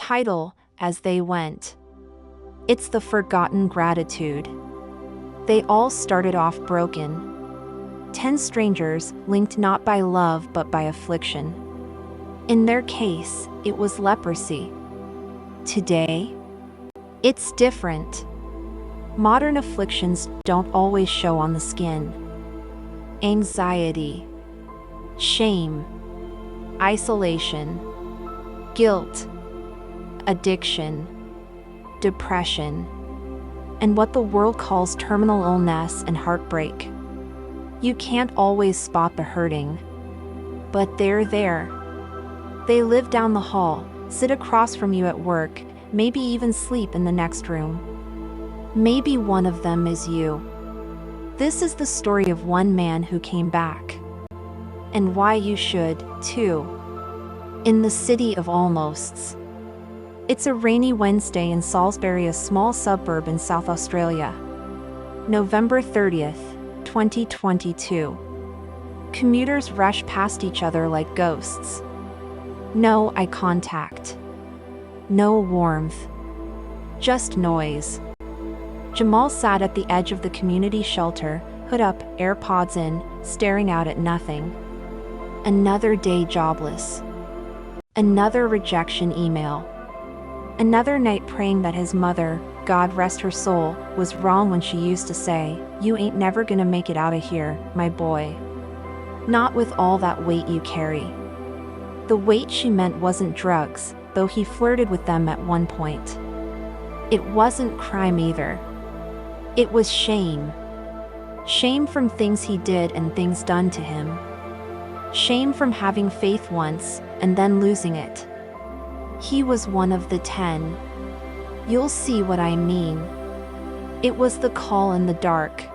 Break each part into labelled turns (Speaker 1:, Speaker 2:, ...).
Speaker 1: Title: As They Went. It's the forgotten gratitude. They all started off broken. 10 strangers, linked not by love but by affliction. In their case, it was leprosy. Today, it's different. Modern afflictions don't always show on the skin. Anxiety, shame, isolation, guilt, addiction, depression, and what the world calls terminal illness and heartbreak. You can't always spot the hurting, but they're there. They live down the hall, sit across from you at work, maybe even sleep in the next room. Maybe one of them is you. This is the story of one man who came back. And why you should, too. In the city of almosts. It's a rainy Wednesday in Salisbury, a small suburb in South Australia. November 30th, 2022. Commuters rush past each other like ghosts. No eye contact. No warmth. Just noise. Jamal sat at the edge of the community shelter, hood up, AirPods in, staring out at nothing. Another day jobless. Another rejection email. Another night praying that his mother, God rest her soul, was wrong when she used to say, "You ain't never gonna make it out of here, my boy. Not with all that weight you carry." The weight she meant wasn't drugs, though he flirted with them at one point. It wasn't crime either. It was shame. Shame from things he did and things done to him. Shame from having faith once, and then losing it. He was one of the 10. You'll see what I mean. It was the call in the dark.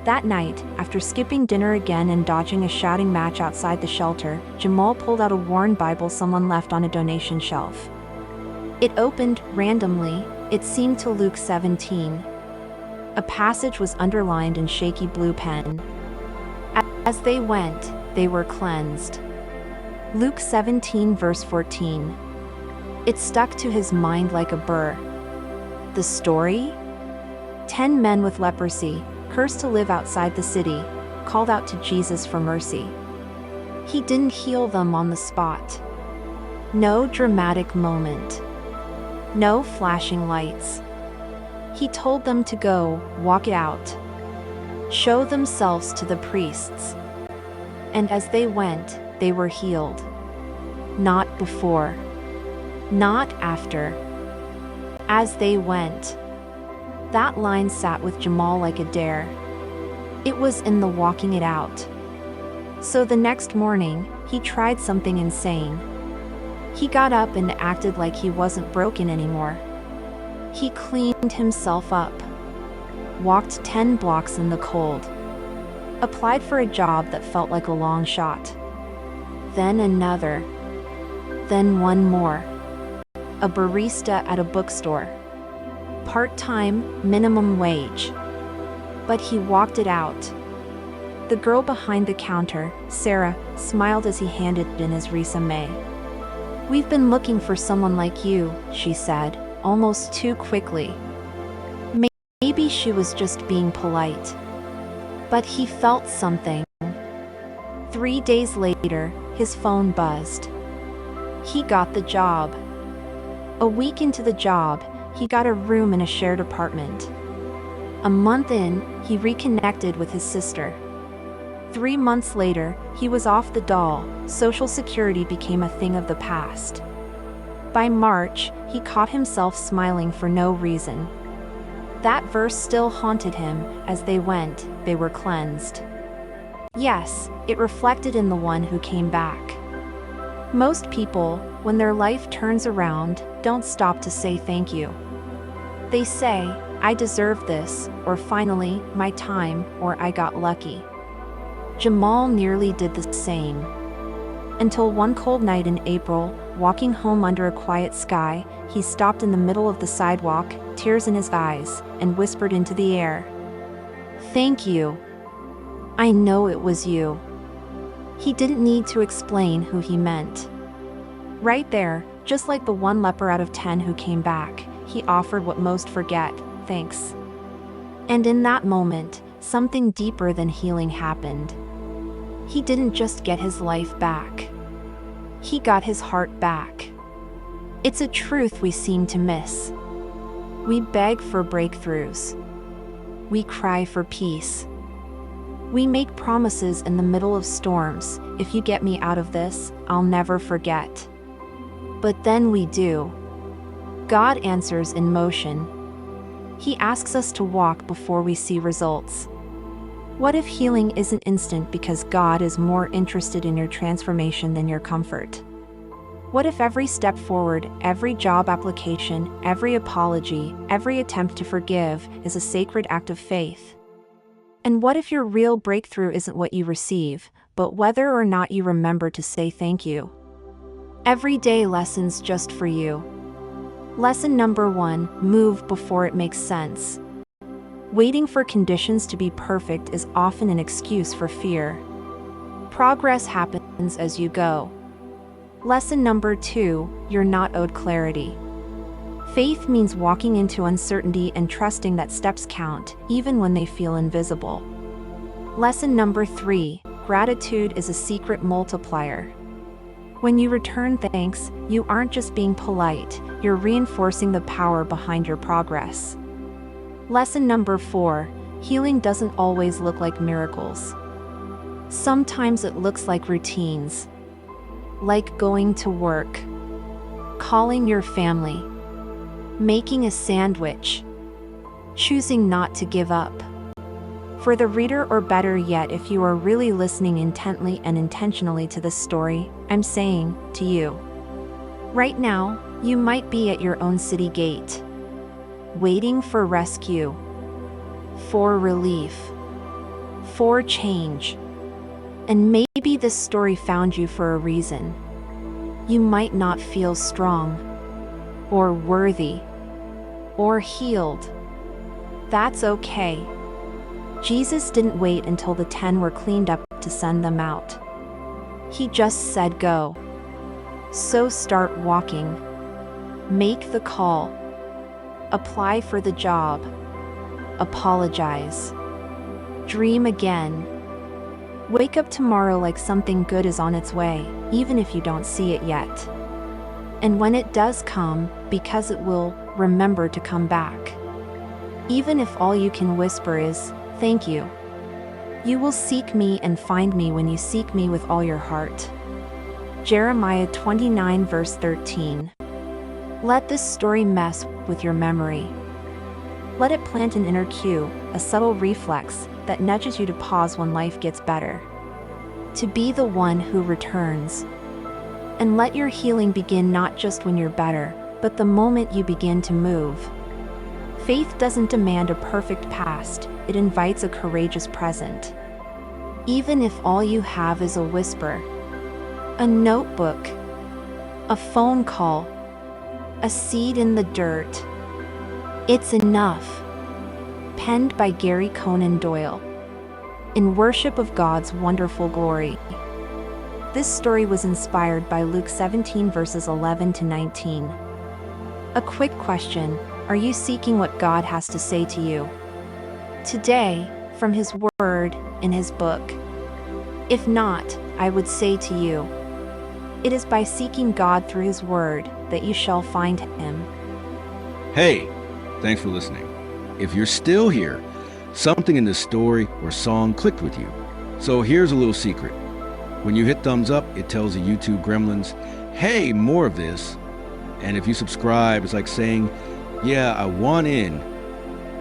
Speaker 1: That night, after skipping dinner again and dodging a shouting match outside the shelter, Jamal pulled out a worn Bible someone left on a donation shelf. It opened, randomly, it seemed to Luke 17. A passage was underlined in shaky blue pen. As they went, they were cleansed. Luke 17 verse 14. It stuck to his mind like a burr. The story? 10 men with leprosy, cursed to live outside the city, called out to Jesus for mercy. He didn't heal them on the spot. No dramatic moment. No flashing lights. He told them to go, walk it out. Show themselves to the priests. And as they went, they were healed. Not before. Not after. As they went. That line sat with Jamal like a dare. It was in the walking it out. So the next morning, he tried something insane. He got up and acted like he wasn't broken anymore. He cleaned himself up. Walked 10 blocks in the cold. Applied for a job that felt like a long shot. Then another. Then one more. A barista at a bookstore. Part-time, minimum wage. But he walked it out. The girl behind the counter, Sarah, smiled as he handed in his resume. "We've been looking for someone like you," she said, almost too quickly. Maybe she was just being polite. But he felt something. 3 days later, his phone buzzed. He got the job. A week into the job, he got a room in a shared apartment. A month in, he reconnected with his sister. 3 months later, he was off the dole. Social security became a thing of the past. By March, he caught himself smiling for no reason. That verse still haunted him. As they went, they were cleansed. Yes, it reflected in the one who came back. Most people, when their life turns around, don't stop to say thank you. They say, "I deserve this," or "Finally, my time," or "I got lucky." Jamal nearly did the same. Until one cold night in April, walking home under a quiet sky, he stopped in the middle of the sidewalk, tears in his eyes, and whispered into the air, "Thank you. I know it was you." He didn't need to explain who he meant. Right there, Just like the one leper out of 10 who came back, he offered what most forget: thanks. And in that moment, something deeper than healing happened. He didn't just get his life back. He got his heart back. It's a truth we seem to miss. We beg for breakthroughs. We cry for peace. We make promises in the middle of storms: if you get me out of this, I'll never forget. But then we do. God answers in motion. He asks us to walk before we see results. What if healing isn't instant because God is more interested in your transformation than your comfort? What if every step forward, every job application, every apology, every attempt to forgive is a sacred act of faith? And what if your real breakthrough isn't what you receive, but whether or not you remember to say thank you? Everyday lessons just for you. Lesson number 1: move before it makes sense. Waiting for conditions to be perfect is often an excuse for fear. Progress happens as you go. Lesson number 2: you're not owed clarity. Faith means walking into uncertainty and trusting that steps count, even when they feel invisible. Lesson number 3: gratitude is a secret multiplier. When you return thanks, you aren't just being polite, you're reinforcing the power behind your progress. Lesson number 4: healing doesn't always look like miracles. Sometimes it looks like routines. Like going to work, calling your family, making a sandwich, choosing not to give up. For the reader, or better yet, if you are really listening intently and intentionally to this story, I'm saying to you, right now, you might be at your own city gate, waiting for rescue, for relief, for change. And maybe this story found you for a reason. You might not feel strong, or worthy, or healed. That's okay. Jesus didn't wait until the 10 were cleaned up to send them out. He just said go. So start walking. Make the call. Apply for the job. Apologize. Dream again. Wake up tomorrow like something good is on its way, even if you don't see it yet. And when it does come, because it will, remember to come back. Even if all you can whisper is, thank you. You will seek me and find me when you seek me with all your heart. Jeremiah 29 verse 13. Let this story mess with your memory. Let it plant an inner cue, a subtle reflex that nudges you to pause when life gets better. To be the one who returns. And let your healing begin not just when you're better, but the moment you begin to move. Faith doesn't demand a perfect past, it invites a courageous present. Even if all you have is a whisper, a notebook, a phone call, a seed in the dirt, it's enough. Penned by Gary Conan Doyle. In worship of God's wonderful glory. This story was inspired by Luke 17 verses 11 to 19. A quick question: are you seeking what God has to say to you today, from His Word, in His book? If not, I would say to you, it is by seeking God through His Word that you shall find Him.
Speaker 2: Hey, thanks for listening. If you're still here, something in this story or song clicked with you. So here's a little secret. When you hit thumbs up, it tells the YouTube gremlins, hey, more of this. And if you subscribe, it's like saying, yeah, I want in.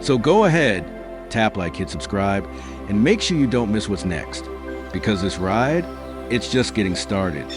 Speaker 2: So go ahead, tap like, hit subscribe, and make sure you don't miss what's next. Because this ride, it's just getting started.